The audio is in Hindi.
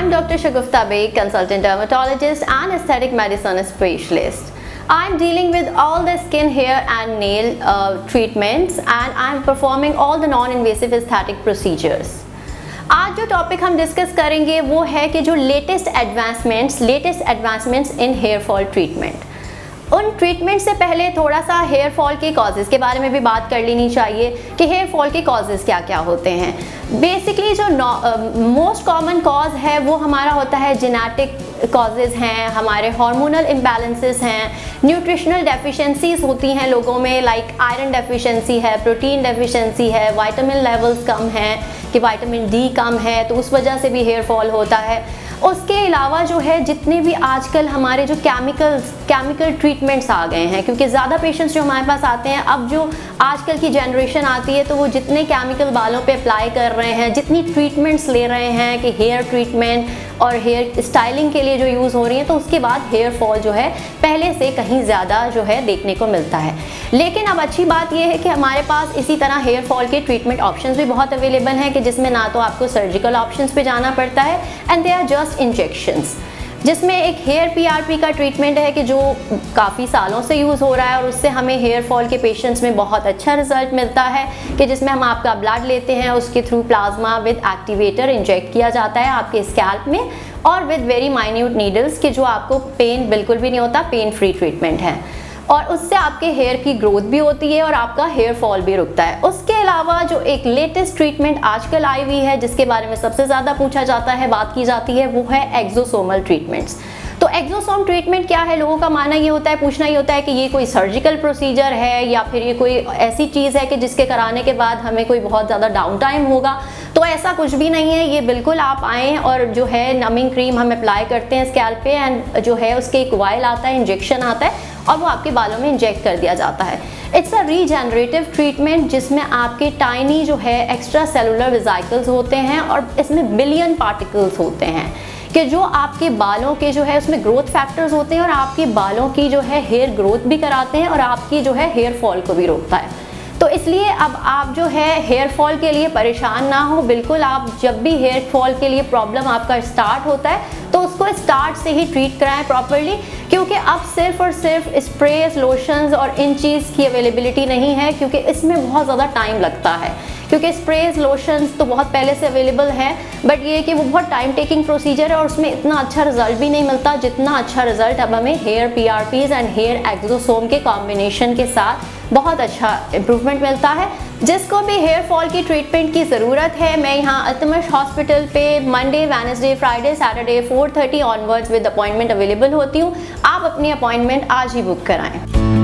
I'm Dr. Shagufta Beg, consultant dermatologist and aesthetic medicine specialist. I'm dealing with all the skin, hair and nail treatments and I'm performing all the non-invasive aesthetic procedures. आज जो टॉपिक हम डिस्कस करेंगे वो है कि जो latest advancements in hair fall treatment. उन ट्रीटमेंट से पहले थोड़ा सा हेयर फॉल के कॉजेज़ के बारे में भी बात कर लेनी चाहिए कि हेयर फॉल के कॉजेज़ क्या क्या होते हैं। बेसिकली जो मोस्ट कॉमन कॉज है वो हमारा होता है जेनेटिक कॉजेज़ हैं, हमारे हार्मोनल इम्बैलेंसेस हैं, न्यूट्रिशनल डेफिशिएंसीज होती हैं लोगों में, लाइक आयरन डेफिशिएंसी है, प्रोटीन डेफिशिएंसी है, विटामिन लेवल्स कम हैं कि विटामिन डी कम है तो उस वजह से भी हेयर फॉल होता है। उसके अलावा जो है जितने भी आजकल हमारे जो केमिकल ट्रीटमेंट्स आ गए हैं, क्योंकि ज़्यादा पेशेंट्स जो हमारे पास आते हैं, अब जो आजकल की जनरेशन आती है तो वो जितने केमिकल बालों पे अप्लाई कर रहे हैं, जितनी ट्रीटमेंट्स ले रहे हैं कि हेयर ट्रीटमेंट और हेयर स्टाइलिंग के लिए जो यूज़ हो रही है, तो उसके बाद हेयर फॉल जो है पहले से कहीं ज़्यादा जो है देखने को मिलता है। लेकिन अब अच्छी बात यह है कि हमारे पास इसी तरह हेयर फॉल के ट्रीटमेंट ऑप्शंस भी बहुत अवेलेबल हैं कि जिसमें ना तो आपको सर्जिकल ऑप्शंस पे जाना पड़ता है and they are just injections, जिसमें एक हेयर पीआरपी का ट्रीटमेंट है कि जो काफ़ी सालों से यूज़ हो रहा है और उससे हमें हेयर फॉल के पेशेंट्स में बहुत अच्छा रिजल्ट मिलता है कि जिसमें हम आपका ब्लड लेते हैं, उसके through plasma with activator inject किया जाता है आपके स्कैल्प में और विद वेरी माइन्यूट नीडल्स कि जो आपको पेन बिल्कुल भी नहीं होता, पेन फ्री ट्रीटमेंट है और उससे आपके हेयर की ग्रोथ भी होती है और आपका हेयर फॉल भी रुकता है। उसके अलावा जो एक लेटेस्ट ट्रीटमेंट आजकल आई हुई है जिसके बारे में सबसे ज़्यादा पूछा जाता है, बात की जाती है, वो है एक्सोसोमल ट्रीटमेंट्स। तो एक्सोसोम ट्रीटमेंट क्या है? लोगों का मानना ये होता है, पूछना ये होता है कि ये कोई सर्जिकल प्रोसीजर है या फिर ये कोई ऐसी चीज़ है कि जिसके कराने के बाद हमें कोई बहुत ज़्यादा डाउन टाइम होगा। तो ऐसा कुछ भी नहीं है, ये बिल्कुल आप आएँ और जो है नमिंग क्रीम हम अप्लाई करते हैं स्कैल्प पे एंड जो है उसके एक वायल आता है, इंजेक्शन आता है और वो आपके बालों में इंजेक्ट कर दिया जाता है। इट्स अ रीजनरेटिव ट्रीटमेंट जिसमें आपके टाइनी जो है एक्स्ट्रा सेलुलर वेसिकल्स होते हैं और इसमें बिलियन पार्टिकल्स होते हैं कि जो आपके बालों के जो है उसमें ग्रोथ फैक्टर्स होते हैं और आपके बालों की जो है हेयर ग्रोथ भी कराते हैं और आपकी जो है हेयर फॉल को भी रोकता है। तो इसलिए अब आप जो है हेयर फॉल के लिए परेशान ना हो, बिल्कुल आप जब भी हेयर फॉल के लिए प्रॉब्लम आपका स्टार्ट होता है तो उसको स्टार्ट से ही ट्रीट कराएं प्रॉपरली, क्योंकि अब सिर्फ और सिर्फ स्प्रेस, लोशंस और इन चीज़ की अवेलेबिलिटी नहीं है, क्योंकि इसमें बहुत ज़्यादा टाइम लगता है। क्योंकि स्प्रेस, लोशंस तो बहुत पहले से अवेलेबल है, बट ये कि वो बहुत टाइम टेकिंग प्रोसीजर है और उसमें इतना अच्छा रिजल्ट भी नहीं मिलता जितना अच्छा रिजल्ट अब हमें हेयर पीआरपीज एंड हेयर एक्सोसोम के कॉम्बिनेशन के साथ बहुत अच्छा इम्प्रूवमेंट मिलता है। जिसको भी हेयर फॉल की ट्रीटमेंट की ज़रूरत है, मैं यहाँ अल्तमश हॉस्पिटल पे Monday, Wednesday, Friday, Saturday 4:30 onwards with appointment available होती हूँ। आप अपनी अपॉइंटमेंट आज ही बुक कराएं।